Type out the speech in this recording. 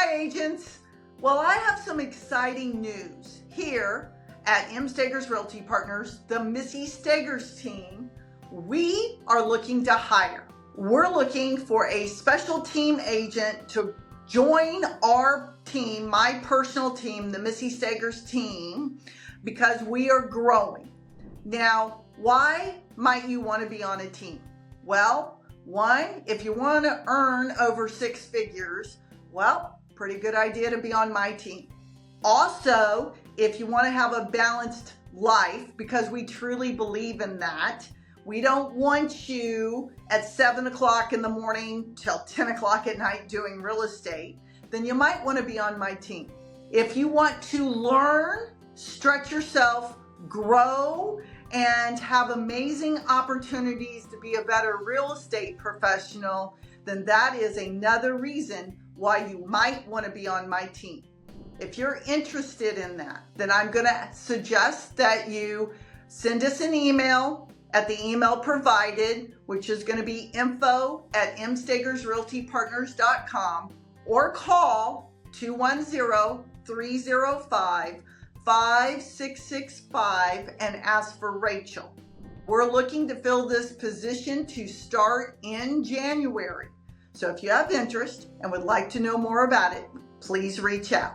Hi agents. Well, I have some exciting news here at M Stagers Realty Partners, the Missy Stagers Team. We are looking to hire. We're looking for a special team agent to join our team, my personal team, the Missy Stagers Team, because we are growing. Now, why might you want to be on a team? Well, one, if you want to earn over six figures, well, pretty good idea to be on my team. Also, if you want to have a balanced life, because we truly believe in that, we don't want you at 7 o'clock in the morning till 10 o'clock at night doing real estate, then you might want to be on my team. If you want to learn, stretch yourself, grow, and have amazing opportunities to be a better real estate professional, then that is another reason why you might want to be on my team. If you're interested in that, then I'm going to suggest that you send us an email at the email provided, which is going to be info@MStagersRealtyPartners.com, or call 210-305-5665 and ask for Rachel. We're looking to fill this position to start in January. So if you have interest and would like to know more about it, please reach out.